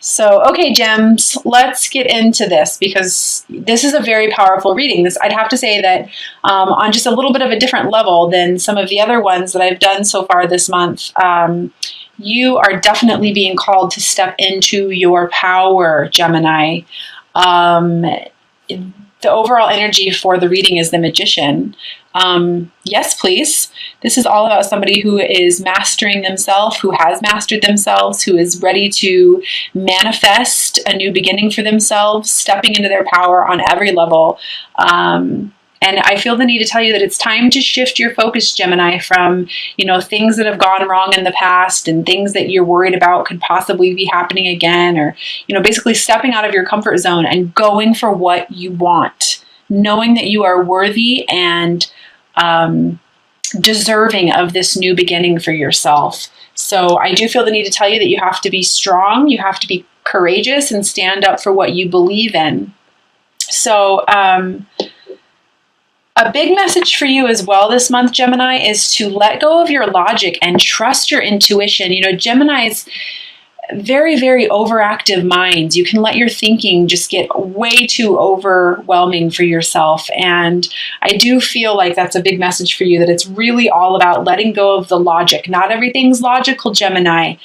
So, okay, Gems, let's get into this because this is a very powerful reading. I'd have to say that on just a little bit of a different level than some of the other ones that I've done so far this month. You are definitely being called to step into your power, Gemini. The overall energy for the reading is the Magician. Yes, please. This is all about somebody who is mastering themselves, who has mastered themselves, who is ready to manifest a new beginning for themselves, stepping into their power on every level. And I feel the need to tell you that it's time to shift your focus, Gemini, from, things that have gone wrong in the past and things that you're worried about could possibly be happening again, or, basically stepping out of your comfort zone and going for what you want, knowing that you are worthy and deserving of this new beginning for yourself. So I do feel the need to tell you that you have to be strong, you have to be courageous and stand up for what you believe in. So, a big message for you as well this month, Gemini, is to let go of your logic and trust your intuition. Gemini's very, very overactive minds. You can let your thinking just get way too overwhelming for yourself. And I do feel like that's a big message for you, that it's really all about letting go of the logic. Not everything's logical, Gemini.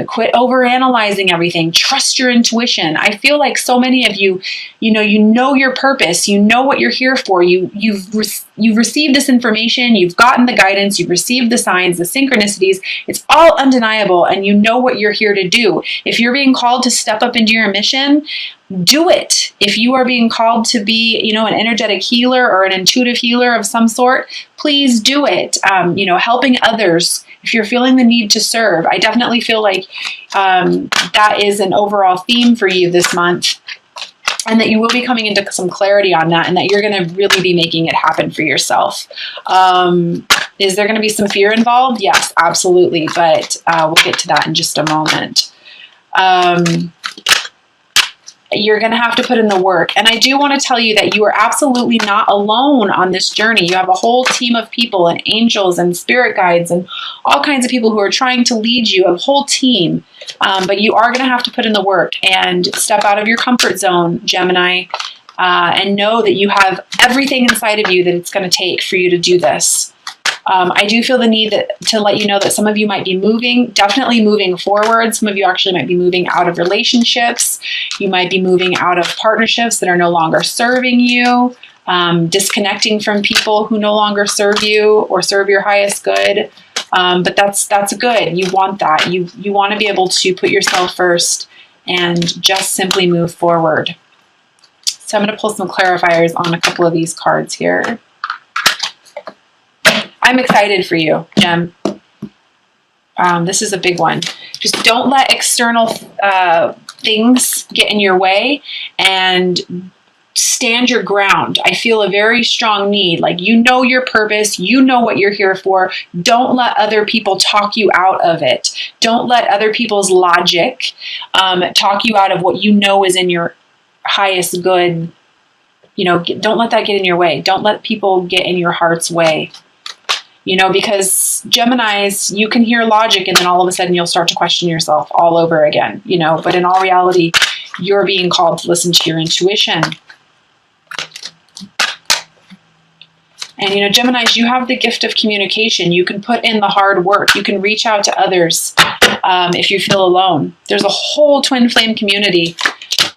Quit overanalyzing everything. Trust your intuition. I feel like so many of you, you know your purpose. You know what you're here for. You've received this information. You've gotten the guidance. You've received the signs, the synchronicities. It's all undeniable, and you know what you're here to do. If you're being called to step up into your mission, do it. If you are being called to be, an energetic healer or an intuitive healer of some sort, please do it. Helping others. If you're feeling the need to serve, I definitely feel like that is an overall theme for you this month, and that you will be coming into some clarity on that, and that you're going to really be making it happen for yourself. Is there going to be some fear involved? Yes, absolutely. But we'll get to that in just a moment. You're going to have to put in the work. And I do want to tell you that you are absolutely not alone on this journey. You have a whole team of people and angels and spirit guides and all kinds of people who are trying to lead you, a whole team. But you are going to have to put in the work and step out of your comfort zone, Gemini, and know that you have everything inside of you that it's going to take for you to do this. I do feel the need to let you know that some of you might be definitely moving forward. Some of you actually might be moving out of relationships. You might be moving out of partnerships that are no longer serving you, disconnecting from people who no longer serve you or serve your highest good. But that's good. You want that. You want to be able to put yourself first and just simply move forward. So I'm going to pull some clarifiers on a couple of these cards here. I'm excited for you, Gem. This is a big one. Just don't let external things get in your way, and stand your ground. I feel a very strong need. Like, your purpose. You know what you're here for. Don't let other people talk you out of it. Don't let other people's logic talk you out of what you know is in your highest good. Don't let that get in your way. Don't let people get in your heart's way. Because Geminis, you can hear logic and then all of a sudden you'll start to question yourself all over again, but in all reality, you're being called to listen to your intuition. And, Geminis, you have the gift of communication. You can put in the hard work. You can reach out to others if you feel alone. There's a whole twin flame community.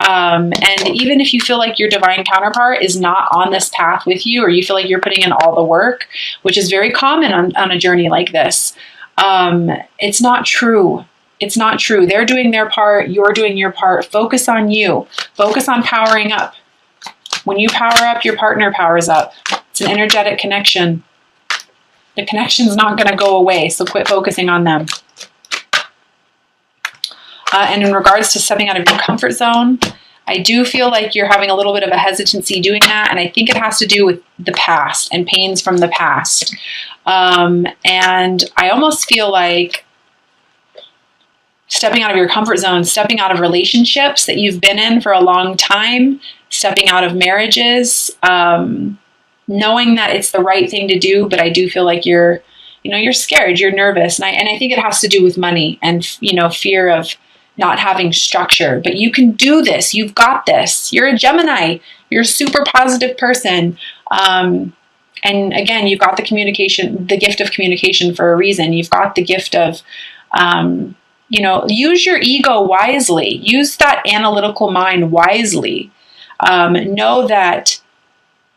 And even if you feel like your divine counterpart is not on this path with you, or you feel like you're putting in all the work, which is very common on a journey like this, it's not true. It's not true. They're doing their part. You're doing your part. Focus on you. Focus on powering up. When you power up, your partner powers up. It's an energetic connection. The connection's not going to go away, so quit focusing on them. And in regards to stepping out of your comfort zone, I do feel like you're having a little bit of a hesitancy doing that. And I think it has to do with the past and pains from the past. And I almost feel like stepping out of your comfort zone, stepping out of relationships that you've been in for a long time, stepping out of marriages, knowing that it's the right thing to do. But I do feel like you're scared, you're nervous. And I think it has to do with money and, fear of not having structure. But you can do this. You've got this. You're a Gemini. You're a super positive person. And again, you've got the gift of communication for a reason. You've got the gift of, use your ego wisely. Use that analytical mind wisely. Know that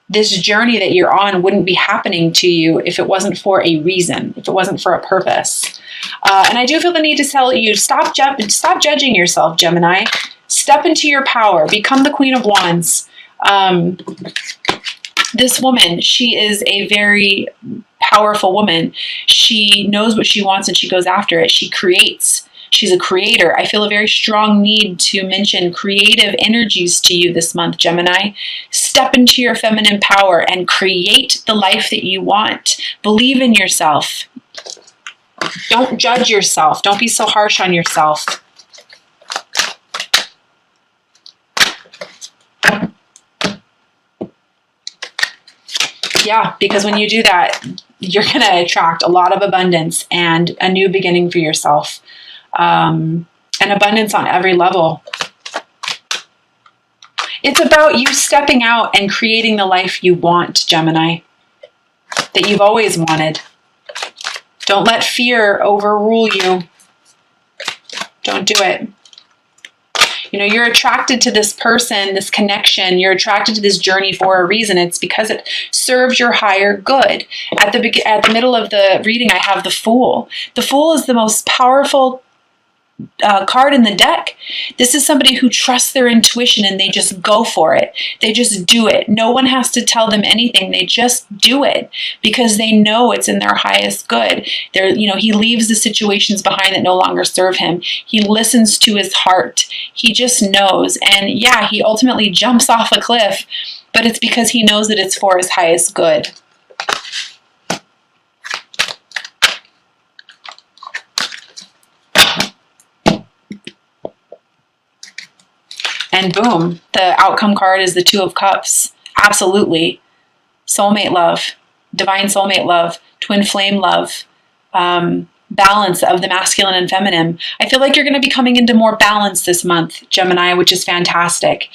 this journey that you're on wouldn't be happening to you if it wasn't for a reason, if it wasn't for a purpose. And I do feel the need to tell you, stop judging yourself, Gemini. Step into your power. Become the Queen of Wands. This woman, she is a very powerful woman. She knows what she wants and she goes after it. She creates. She's a creator. I feel a very strong need to mention creative energies to you this month, Gemini. Step into your feminine power and create the life that you want. Believe in yourself. Don't judge yourself. Don't be so harsh on yourself. Yeah, because when you do that, you're going to attract a lot of abundance and a new beginning for yourself. And abundance on every level. It's about you stepping out and creating the life you want, Gemini, that you've always wanted. Don't let fear overrule you. Don't do it. You're attracted to this person, this connection. You're attracted to this journey for a reason. It's because it serves your higher good. At the middle of the reading, I have the Fool. The Fool is the most powerful card in the deck. This is somebody who trusts their intuition and they just go for it. They just do it. No one has to tell them anything. They just do it because they know it's in their highest good. He leaves the situations behind that no longer serve him. He listens to his heart. He just knows. And yeah, he ultimately jumps off a cliff, but it's because he knows that it's for his highest good. And boom, the outcome card is the Two of Cups. Absolutely. Soulmate love, divine soulmate love, twin flame love, balance of the masculine and feminine. I feel like you're going to be coming into more balance this month, Gemini, which is fantastic.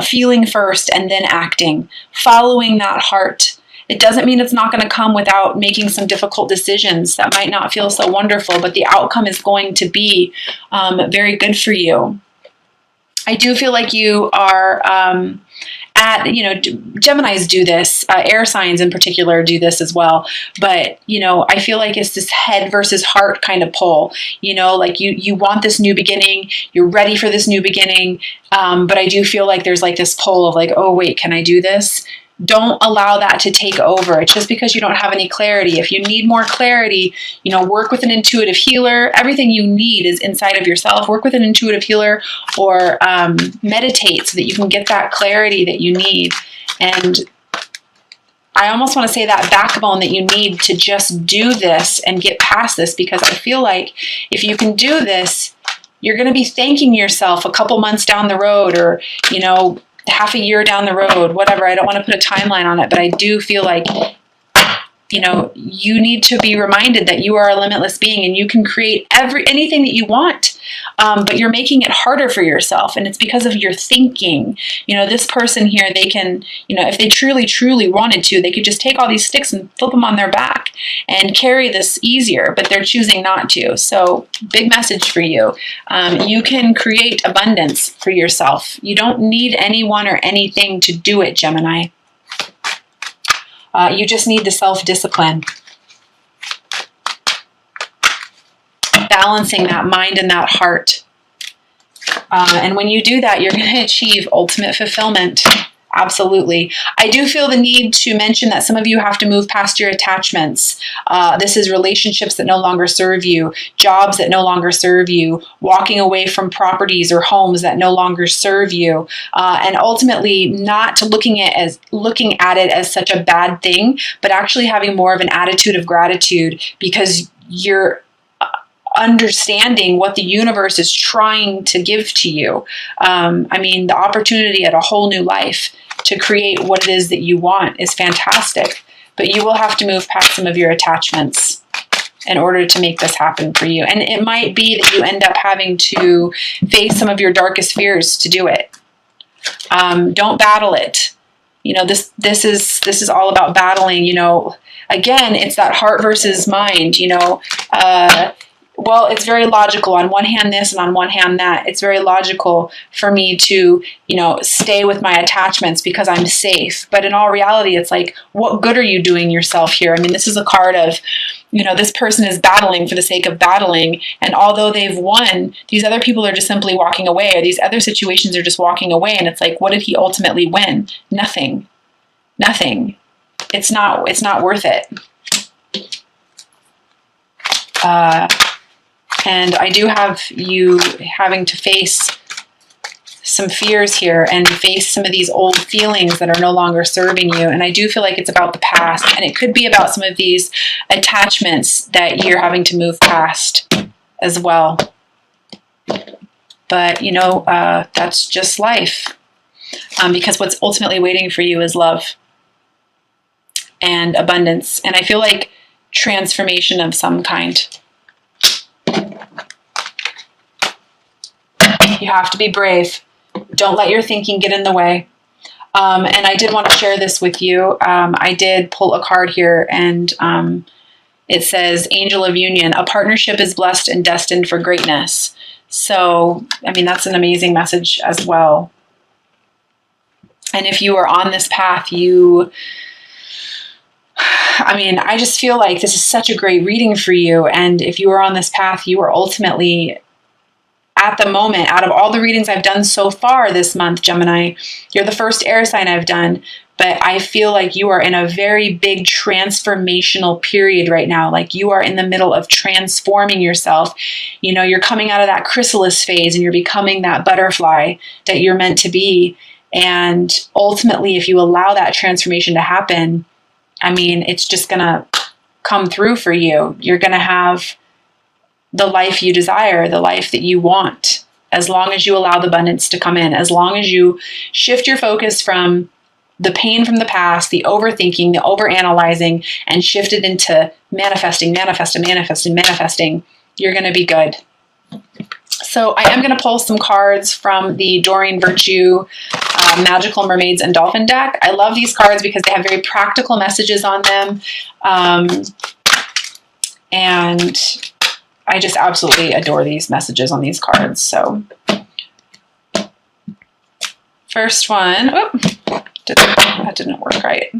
Feeling first and then acting, following that heart. It doesn't mean it's not going to come without making some difficult decisions that might not feel so wonderful, but the outcome is going to be very good for you. I do feel like you are Geminis do this, air signs in particular do this as well. But, I feel like it's this head versus heart kind of pull, like you want this new beginning, you're ready for this new beginning. But I do feel like there's like this pull of like, oh, wait, can I do this? Don't allow that to take over. It's just because you don't have any clarity. If you need more clarity, work with an intuitive healer. Everything you need is inside of yourself. Work with an intuitive healer or meditate so that you can get that clarity that you need. And I almost want to say that backbone that you need to just do this and get past this, because I feel like if you can do this, you're going to be thanking yourself a couple months down the road, or, half a year down the road, whatever. I don't want to put a timeline on it, but I do feel like, you need to be reminded that you are a limitless being and you can create anything that you want, but you're making it harder for yourself. And it's because of your thinking. This person here, they can, if they truly, truly wanted to, they could just take all these sticks and flip them on their back and carry this easier, but they're choosing not to. So big message for you. You can create abundance for yourself. You don't need anyone or anything to do it, Gemini. You just need the self-discipline. Balancing that mind and that heart. And when you do that, you're going to achieve ultimate fulfillment. Absolutely. I do feel the need to mention that some of you have to move past your attachments. This is relationships that no longer serve you, jobs that no longer serve you, walking away from properties or homes that no longer serve you, and ultimately not looking at it as such a bad thing, but actually having more of an attitude of gratitude because you're understanding what the universe is trying to give to you. The opportunity at a whole new life to create what it is that you want is fantastic, but you will have to move past some of your attachments. in order to make this happen for you. And it might be that you end up having to face some of your darkest fears to do it. Don't battle it. You know, this is all about battling. You know, again, it's that heart versus mind. You know, well, it's very logical. On one hand this, and on one hand that. It's very logical for me to, you know, stay with my attachments because I'm safe. But in all reality, it's like, what good are you doing yourself here? I mean, this is a card of, you know, this person is battling for the sake of battling. And although they've won, these other people are just simply walking away, or these other situations are just walking away. And it's like, what did he ultimately win? Nothing. Nothing. It's not worth it. And I do have you having to face some fears here and face some of these old feelings that are no longer serving you. And I do feel like it's about the past, and it could be about some of these attachments that you're having to move past as well. But, you know, that's just life. Because what's ultimately waiting for you is love and abundance. And I feel like transformation of some kind. You have to be brave. Don't let your thinking get in the way. And I did want to share this with you. I did pull a card here, and it says, Angel of Union, a partnership is blessed and destined for greatness. So, I mean, that's an amazing message as well. And if you are on this path, I just feel like this is such a great reading for you. And if you are on this path, you are ultimately, at the moment, out of all the readings I've done so far this month, Gemini, you're the first air sign I've done, but I feel like you are in a very big transformational period right now. Like you are in the middle of transforming yourself. You know, you're coming out of that chrysalis phase and you're becoming that butterfly that you're meant to be. And ultimately, if you allow that transformation to happen, I mean, it's just going to come through for you. You're going to have the life you desire, the life that you want, as long as you allow the abundance to come in, as long as you shift your focus from the pain from the past, the overthinking, the overanalyzing, and shift it into manifesting, you're going to be good. So I am going to pull some cards from the Doreen Virtue Magical Mermaids and Dolphin deck. I love these cards because they have very practical messages on them. And I just absolutely adore these messages on these cards. So first one, that didn't work right.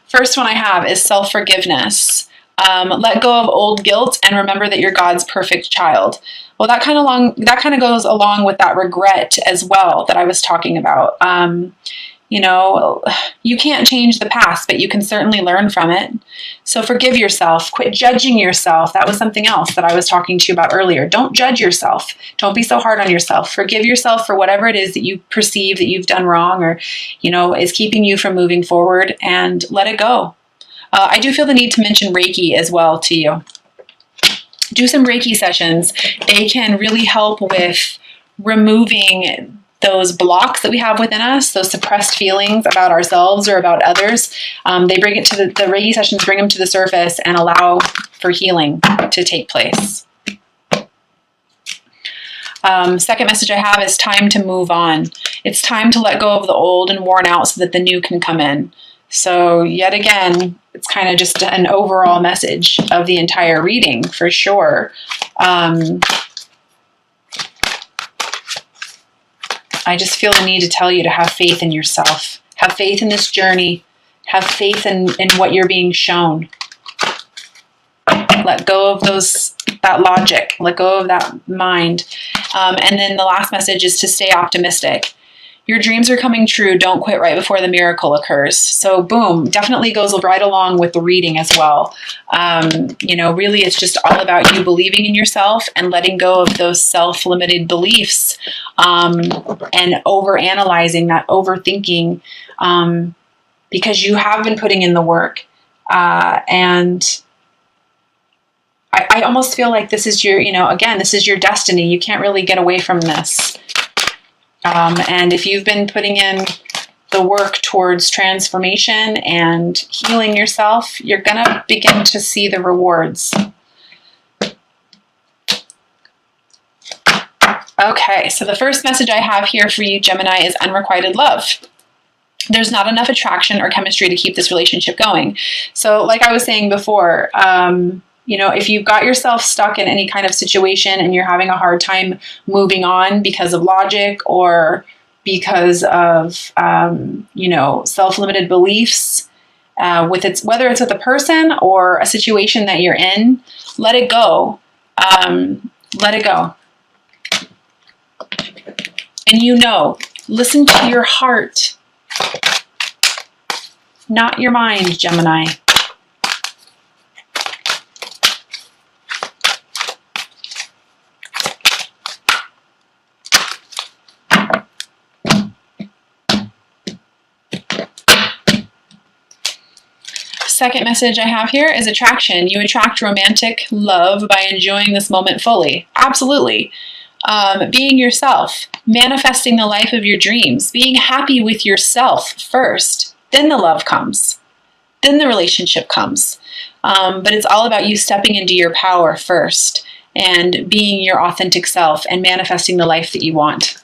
First one I have is self-forgiveness. Let go of old guilt and remember that you're God's perfect child. Well, that kind of goes along with that regret as well that I was talking about. You know, you can't change the past, but you can certainly learn from it. So forgive yourself. Quit judging yourself. That was something else that I was talking to you about earlier. Don't judge yourself. Don't be so hard on yourself. Forgive yourself for whatever it is that you perceive that you've done wrong, or, you know, is keeping you from moving forward, and let it go. I do feel the need to mention Reiki as well to you. Do some Reiki sessions. They can really help with removing those blocks that we have within us, those suppressed feelings about ourselves or about others. They bring it to the Reiki sessions, bring them to the surface and allow for healing to take place. Second message I have is time to move on. It's time to let go of the old and worn out so that the new can come in. So yet again, it's kind of just an overall message of the entire reading for sure. I just feel the need to tell you to have faith in yourself. Have faith in this journey. Have faith in what you're being shown. Let go of that logic. Let go of that mind. And then the last message is to stay optimistic. Your dreams are coming true. Don't quit right before the miracle occurs. So boom, definitely goes right along with the reading as well. You know, really it's just all about you believing in yourself and letting go of those self-limited beliefs and overanalyzing, that overthinking, because you have been putting in the work. And I almost feel like this is your, you know, again, this is your destiny. You can't really get away from this. And if you've been putting in the work towards transformation and healing yourself, you're going to begin to see the rewards. Okay, so the first message I have here for you, Gemini, is unrequited love. There's not enough attraction or chemistry to keep this relationship going. So like I was saying before, if you've got yourself stuck in any kind of situation and you're having a hard time moving on because of logic or because of, self-limited beliefs, whether it's with a person or a situation that you're in, let it go. Let it go. And listen to your heart. Not your mind, Gemini. Second message I have here is attraction. You attract romantic love by enjoying this moment fully. Absolutely. Being yourself, manifesting the life of your dreams, being happy with yourself first. Then the love comes. Then the relationship comes. But it's all about you stepping into your power first and being your authentic self and manifesting the life that you want.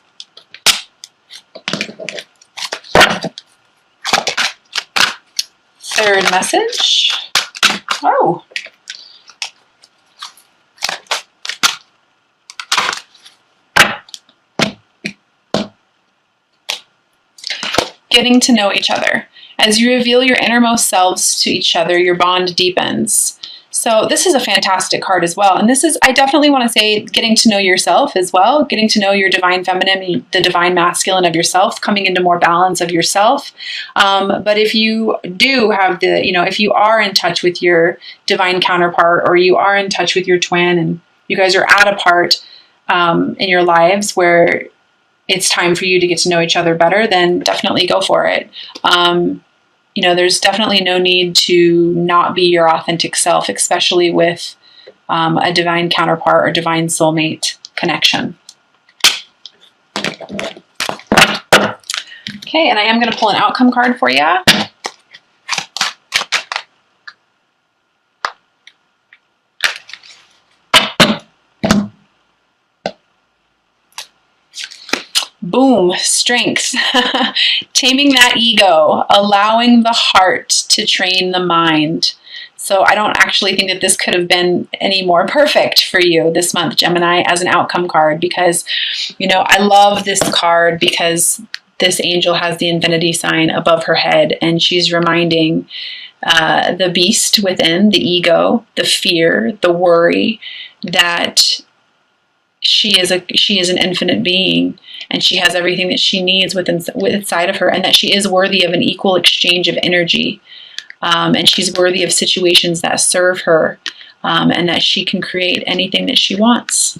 Third message. Oh. Getting to know each other. As you reveal your innermost selves to each other, your bond deepens. So this is a fantastic card as well. And I definitely want to say getting to know yourself as well, getting to know your divine feminine, the divine masculine of yourself, coming into more balance of yourself. But if you do have if you are in touch with your divine counterpart or you are in touch with your twin and you guys are at a part in your lives where it's time for you to get to know each other better, then definitely go for it. There's definitely no need to not be your authentic self, especially with a divine counterpart or divine soulmate connection. Okay, and I am going to pull an outcome card for you. Boom, strength. Taming that ego, allowing the heart to train the mind. So I don't actually think that this could have been any more perfect for you this month, Gemini, as an outcome card, because, I love this card because this angel has the infinity sign above her head, and she's reminding the beast within, the ego, the fear, the worry, that she is an infinite being, and she has everything that she needs inside of her, and that she is worthy of an equal exchange of energy, and she's worthy of situations that serve her, and that she can create anything that she wants.